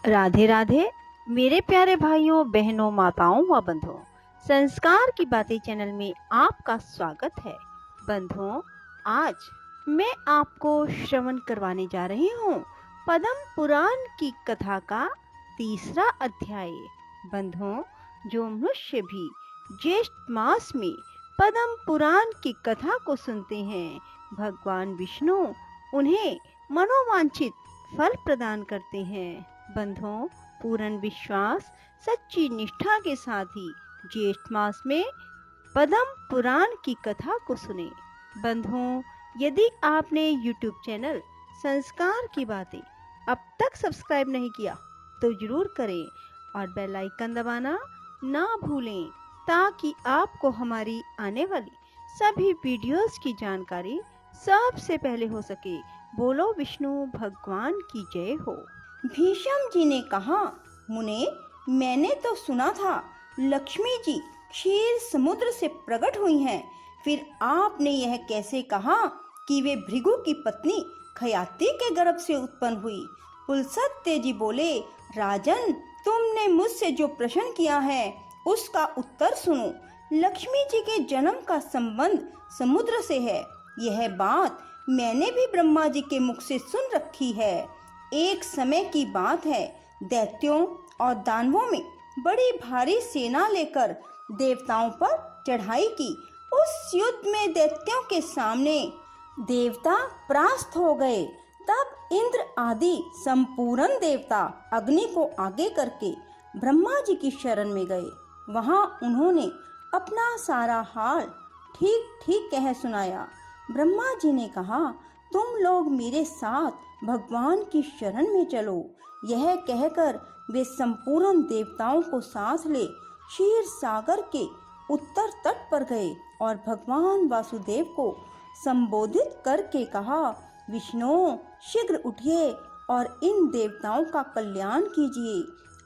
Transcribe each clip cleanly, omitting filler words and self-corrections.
राधे राधे मेरे प्यारे भाइयों बहनों माताओं व बंधुओं, संस्कार की बातें चैनल में आपका स्वागत है। बंधुओं, आज मैं आपको श्रवण करवाने जा रही हूँ पद्म पुराण की कथा का तीसरा अध्याय। बंधुओं, जो मनुष्य भी ज्येष्ठ मास में पद्म पुराण की कथा को सुनते हैं, भगवान विष्णु उन्हें मनोवांछित फल प्रदान करते हैं। बंधुओं, पूर्ण विश्वास सच्ची निष्ठा के साथ ही ज्येष्ठ मास में पद्म पुराण की कथा को सुने। बंधुओं, यदि आपने YouTube चैनल संस्कार की बातें अब तक सब्सक्राइब नहीं किया तो जरूर करें और बेल आइकन दबाना ना भूलें, ताकि आपको हमारी आने वाली सभी वीडियोस की जानकारी सबसे पहले हो सके। बोलो विष्णु भगवान की जय हो। भीष्म जी ने कहा, मुने, मैंने तो सुना था लक्ष्मी जी क्षीर समुद्र से प्रकट हुई हैं, फिर आपने यह कैसे कहा कि वे भृगु की पत्नी खयाति के गर्भ से उत्पन्न हुई? पुलस्त्य जी बोले, राजन, तुमने मुझसे जो प्रश्न किया है उसका उत्तर सुनो। लक्ष्मी जी के जन्म का संबंध समुद्र से है। यह बात मैंने भी ब्रह्मा जी के मुख से सुन रखी है। एक समय की बात है, दैत्यों और दानवों में बड़ी भारी सेना लेकर देवताओं पर चढ़ाई की। उस युद्ध में दैत्यों के सामने देवता परास्त हो गए। तब इंद्र आदि संपूर्ण देवता अग्नि को आगे करके ब्रह्मा जी की शरण में गए। वहां उन्होंने अपना सारा हाल ठीक ठीक कह सुनाया। ब्रह्मा जी ने कहा, तुम लोग मेरे साथ भगवान की शरण में चलो। यह कहकर वे संपूर्ण देवताओं को साथ ले क्षीर सागर के उत्तर तट पर गए और भगवान वासुदेव को संबोधित करके कहा, विष्णु, शीघ्र उठिए और इन देवताओं का कल्याण कीजिए।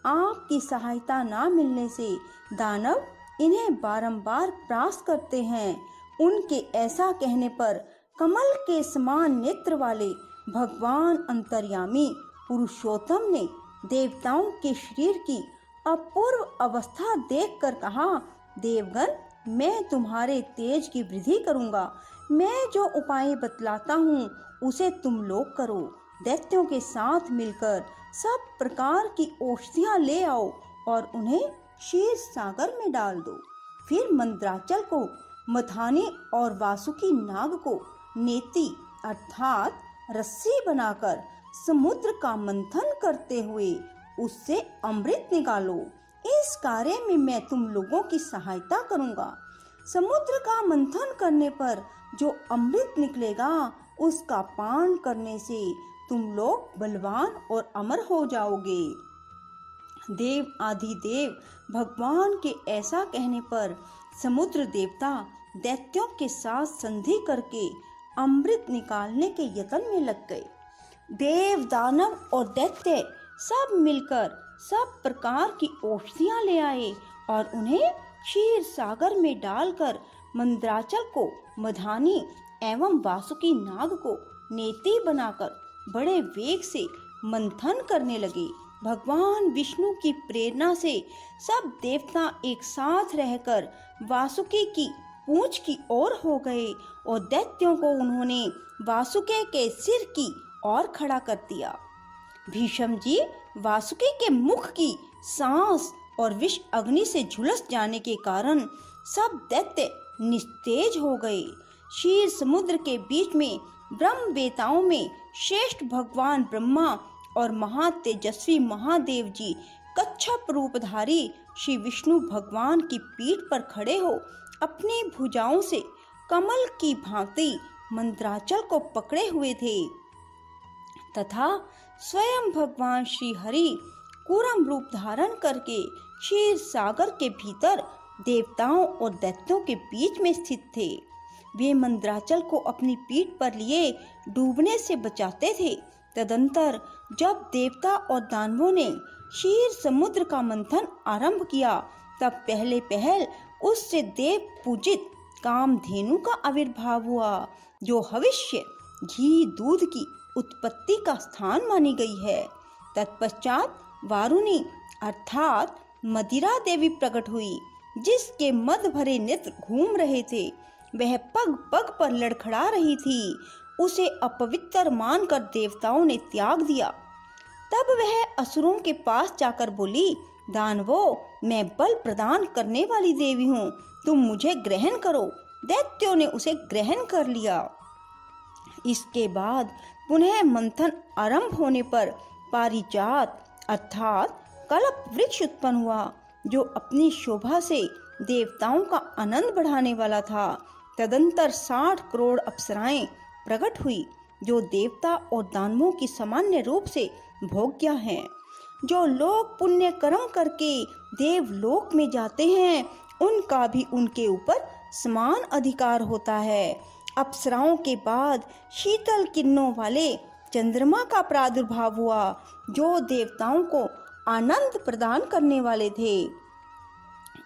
आपकी सहायता ना मिलने से दानव इन्हें बारंबार परास्त करते हैं। उनके ऐसा कहने पर कमल के समान नेत्र वाले भगवान अंतर्यामी पुरुषोत्तम ने देवताओं के शरीर की अपूर्व अवस्था देखकर कहा, देवगण, मैं तुम्हारे तेज की वृद्धि करूंगा। मैं जो उपाय बतलाता हूँ उसे तुम लोग करो। दैत्यों के साथ मिलकर सब प्रकार की औषधियाँ ले आओ और उन्हें क्षीर सागर में डाल दो। फिर मंद्राचल को, मथानी और वासुकी नाग को नेति अर्थात रस्सी बनाकर समुद्र का मंथन करते हुए उससे अमृत निकालो। इस कार्य में मैं तुम लोगों की सहायता करूंगा। समुद्र का मंथन करने पर जो अमृत निकलेगा उसका पान करने से तुम लोग बलवान और अमर हो जाओगे। देव आदिदेव भगवान के ऐसा कहने पर समुद्र देवता दैत्यों के साथ संधि करके अमृत निकालने के यत्न में लग गए। देव, दानव और दैत्य सब मिलकर सब प्रकार की औषधियां ले आए और उन्हें क्षीर सागर में डालकर मंद्राचल को, मधानी एवं वासुकी नाग को नेति बनाकर बड़े वेग से मंथन करने लगे। भगवान विष्णु की प्रेरणा से सब देवता एक साथ रहकर वासुकी की पूंछ की ओर हो गए और दैत्यों को उन्होंने वासुकी के सिर की ओर खड़ा कर दिया। भीष्म जी वासुकी के मुख की सांस और विष अग्नि से झुलस जाने के कारण सब दैत्य निस्तेज हो गए। क्षीर समुद्र के बीच में ब्रह्म वेताओं में श्रेष्ठ भगवान ब्रह्मा और महातेजस्वी महादेव जी कच्छप रूपधारी श्री विष्णु भगवान की पीठ पर खड़े हो अपनी भुजाओं से कमल की भांति मंद्राचल को पकड़े हुए थे तथा स्वयं भगवान श्री हरि कूर्म रूप धारण करके क्षीर सागर के भीतर देवताओं और दैत्यों के बीच में स्थित थे। वे मंद्राचल को अपनी पीठ पर लिए डूबने से बचाते थे। तदंतर जब देवता और दानवों ने क्षीर समुद्र का मंथन आरंभ किया, तब पहले पहल उससे देव पूजित कामधेनु का आविर्भाव हुआ, जो भविष्य घी दूध की उत्पत्ति का स्थान मानी गई है। तत्पश्चात वारुणी अर्थात मदिरा देवी प्रकट हुई, जिसके मद भरे नेत्र घूम रहे थे। वह पग पग पर लड़खड़ा रही थी। उसे अपवित्र मानकर देवताओं ने त्याग दिया। तब वह असुरों के पास जाकर बोली, दानवों, मैं बल प्रदान करने वाली देवी हूँ, तुम मुझे ग्रहण करो। दैत्यों ने उसे ग्रहण कर लिया। इसके बाद पुनः मंथन आरंभ होने पर पारिजात अर्थात कल्प वृक्ष उत्पन्न हुआ, जो अपनी शोभा से देवताओं का आनंद बढ़ाने वाला था। तदंतर 60 करोड़ अप्सराएं प्रकट हुई, जो देवता और दानवों की सामान्य रूप से भोग्या हैं। जो लोग पुण्य कर्म करके देवलोक में जाते हैं, उनका भी उनके ऊपर समान अधिकार होता है। अप्सराओं के बाद शीतल किरणों वाले चंद्रमा का प्रादुर्भाव हुआ, जो देवताओं को आनंद प्रदान करने वाले थे।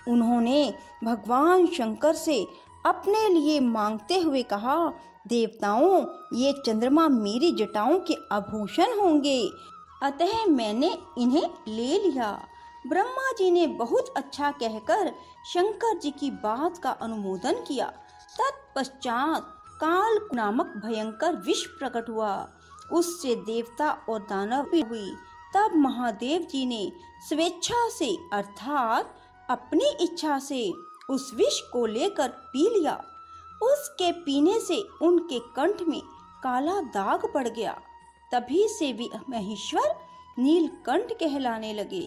उन्होंने भगवान शंकर से अपने लिए मांगते हुए कहा, देवताओं, ये चंद्रमा मेरी जटाओं के आभूषण होंगे, अतः मैंने इन्हें ले लिया। ब्रह्मा जी ने बहुत अच्छा कहकर शंकर जी की बात का अनुमोदन किया। तत्पश्चात काल नामक भयंकर विष प्रकट हुआ, उससे देवता और दानव भी हुई। तब महादेव जी ने स्वेच्छा से अर्थात अपनी इच्छा से उस विष को लेकर पी लिया। उसके पीने से उनके कंठ में काला दाग पड़ गया। तभी से वे महेश्वर नीलकंठ कहलाने लगे।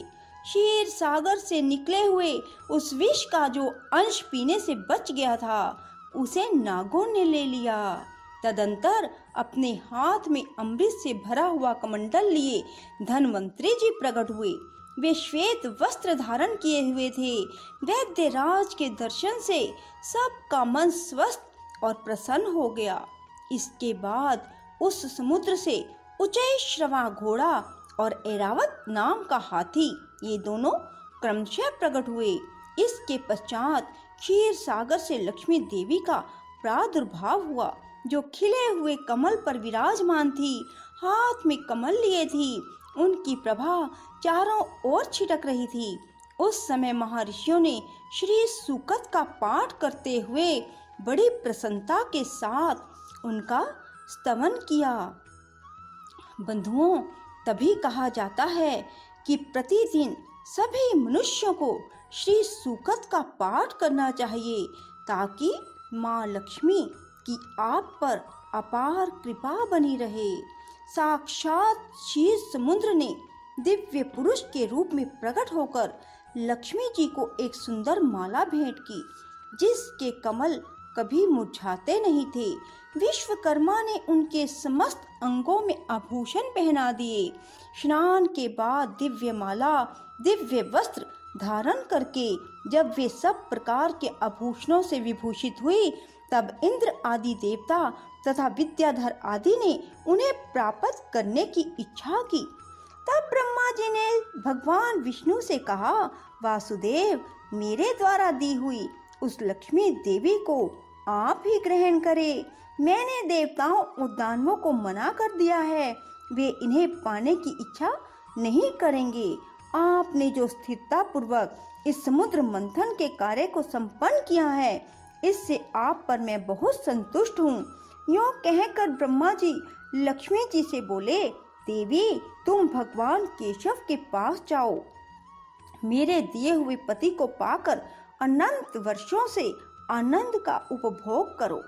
क्षीर सागर से निकले हुए उस विष का जो अंश पीने से बच गया था, उसे नागों ने ले लिया। तदंतर अपने हाथ में अमृत से भरा हुआ कमंडल लिए धन्वंतरी जी प्रकट हुए। वे श्वेत वस्त्र धारण किए हुए थे। वैद्यराज के दर्शन से सबका मन स्वस्थ और प्रसन्न हो गया। इसके बाद उस समुद्र से उच्चैश्रवा घोड़ा और ऐरावत नाम का हाथी, ये दोनों क्रमशः प्रकट हुए। इसके पश्चात क्षीर सागर से लक्ष्मी देवी का प्रादुर्भाव हुआ, जो खिले हुए कमल पर विराजमान थी। हाथ में कमल लिए थी। उनकी प्रभा चारों ओर छिटक रही थी। उस समय महर्षियों ने श्री सूक्त का पाठ करते हुए बड़ी प्रसन्नता के साथ उनका स्तवन किया। बंधुओं, तभी कहा जाता है कि प्रतिदिन सभी मनुष्यों को श्री सूक्त का पाठ करना चाहिए, ताकि माँ लक्ष्मी की आप पर अपार कृपा बनी रहे। साक्षात क्षीर समुद्र ने दिव्य पुरुष के रूप में प्रकट होकर लक्ष्मी जी को एक सुंदर माला भेंट की, जिसके कमल कभी मुरझाते नहीं थे। विश्वकर्मा ने उनके समस्त अंगों में आभूषण पहना दिए। स्नान के बाद दिव्य माला, दिव्य वस्त्र धारण करके जब वे सब प्रकार के आभूषणों से विभूषित हुई, तब इंद्र आदि देवता तथा विद्याधर आदि ने उन्हें प्राप्त करने की इच्छा की। तब ब्रह्मा जी ने भगवान विष्णु से कहा, वासुदेव, मेरे द्वारा दी हुई उस लक्ष्मी देवी को आप ही ग्रहण करें। मैंने देवताओं और दानवों को मना कर दिया है, वे इन्हें पाने की इच्छा नहीं करेंगे। आपने जो स्थिरता पूर्वक इस समुद्र मंथन के कार्य को संपन्न किया है, इससे आप पर मैं बहुत संतुष्ट हूँ। यूँ कहकर ब्रह्मा जी लक्ष्मी जी से बोले, देवी, तुम भगवान केशव के पास जाओ। मेरे दिए हुए पति को पाकर अनंत वर्षों से आनंद का उपभोग करो।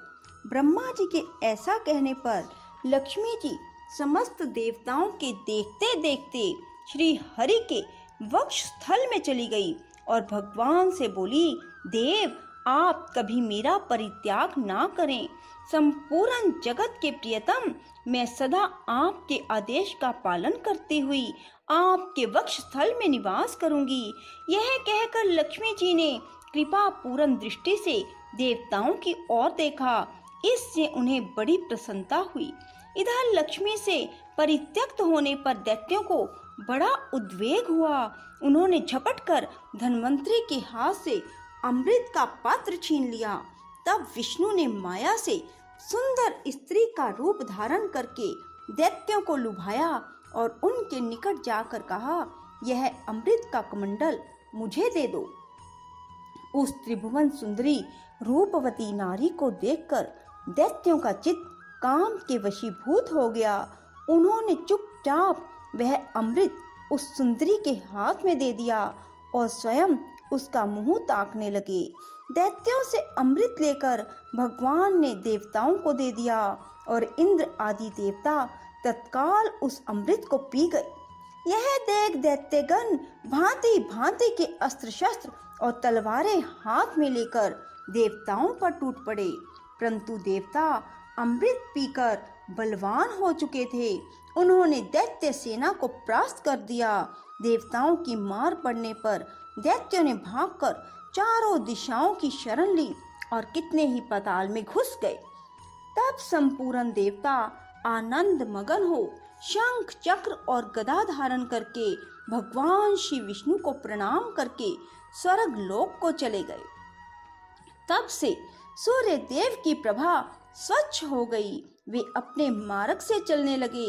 ब्रह्मा जी के ऐसा कहने पर लक्ष्मी जी समस्त देवताओं के देखते देखते श्री हरि के वक्ष स्थल में चली गई और भगवान से बोली, देव, आप कभी मेरा परित्याग ना करें। संपूर्ण जगत के प्रियतम, मैं सदा आपके आदेश का पालन करती हुई आपके वक्ष स्थल में निवास करूंगी। यह कहकर लक्ष्मी जी ने कृपा पूर्ण दृष्टि से देवताओं की ओर देखा। इससे उन्हें बड़ी प्रसन्नता हुई। इधर लक्ष्मी से परित्यक्त होने पर दैत्यों को बड़ा उद्वेग हुआ। उन्होंने झपट कर धन्वंतरी के हाथ से अमृत का पात्र छीन लिया। तब विष्णु ने माया से सुंदर स्त्री का रूप धारण करके दैत्यों को लुभाया और उनके निकट जाकर कहा, यह अमृत का कमंडल मुझे दे दो। उस त्रिभुवन सुंदरी रूपवती नारी को देखकर दैत्यों का चित्त काम के वशीभूत हो गया। उन्होंने चुपचाप वह अमृत उस सुंदरी के हाथ में दे दिया और स्वयं उसका मुंह ताकने लगे। दैत्यों से अमृत लेकर भगवान ने देवताओं को दे दिया और इंद्र आदि देवता तत्काल उस अमृत को पी गए। यह देख दैत्यगण भांति भांति के अस्त्र शस्त्र और तलवारें हाथ में लेकर देवताओं पर टूट पड़े, परंतु देवता अमृत पीकर बलवान हो चुके थे। उन्होंने दैत्य सेना को परास्त कर दिया। देवताओं की मार पड़ने पर दैत्यों ने भागकर चारों दिशाओं की शरण ली और कितने ही पाताल में घुस गए। तब संपूर्ण देवता आनंद मगन हो शंख चक्र और गदा धारण करके भगवान श्री विष्णु को प्रणाम करके स्वर्ग लोक को चले गए। तब से सूर्य देव की प्रभा स्वच्छ हो गई, वे अपने मार्ग से चलने लगे।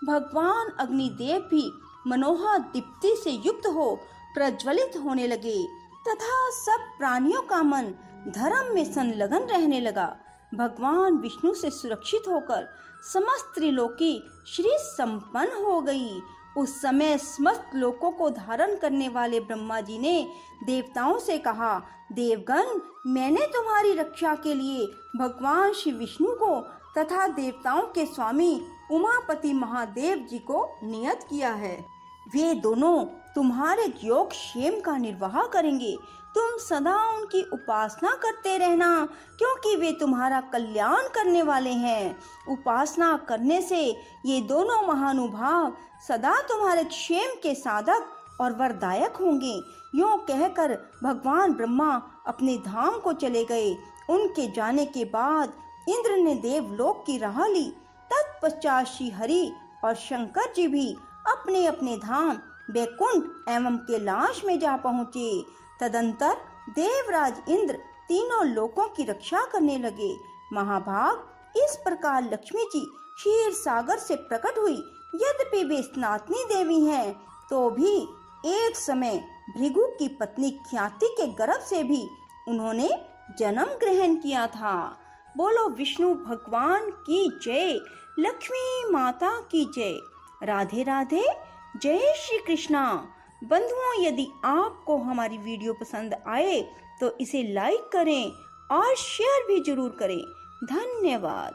भगवान अग्निदेव भी मनोहर दीप्ति से युक्त हो प्रज्वलित होने लगे तथा सब प्राणियों का मन धर्म में संलग्न रहने लगा। भगवान विष्णु से सुरक्षित होकर समस्त त्रिलोकी श्री संपन्न हो गई। उस समय समस्त लोकों को धारण करने वाले ब्रह्मा जी ने देवताओं से कहा, देवगण, मैंने तुम्हारी रक्षा के लिए भगवान श्री विष्णु को तथा देवताओं के स्वामी उमापति महादेव जी को नियत किया है। वे दोनों तुम्हारे योग क्षेम का निर्वाह करेंगे। तुम सदा उनकी उपासना करते रहना, क्योंकि वे तुम्हारा कल्याण करने वाले हैं। उपासना करने से ये दोनों महानुभाव सदा तुम्हारे क्षेम के साधक और वरदायक होंगे। यूं कहकर भगवान ब्रह्मा अपने धाम को चले गए। उनके जाने के बाद इंद्र ने देवलोक की राह ली। तत्पश्चात श्री हरि और शंकर जी भी अपने अपने धाम बैकुंठ एवं कैलाश में जा पहुँचे। तदंतर देवराज इंद्र तीनों लोकों की रक्षा करने लगे। महाभाग, इस प्रकार लक्ष्मी जी क्षीर सागर से प्रकट हुई। यद्यपि वे स्नातनी देवी हैं, तो भी एक समय भृगु की पत्नी ख्याति के गर्भ से भी उन्होंने जन्म ग्रहण किया था। बोलो विष्णु भगवान की जय, लक्ष्मी माता की जय। राधे राधे, जय श्री कृष्णा। बंधुओं, यदि आपको हमारी वीडियो पसंद आए तो इसे लाइक करें और शेयर भी जरूर करें। धन्यवाद।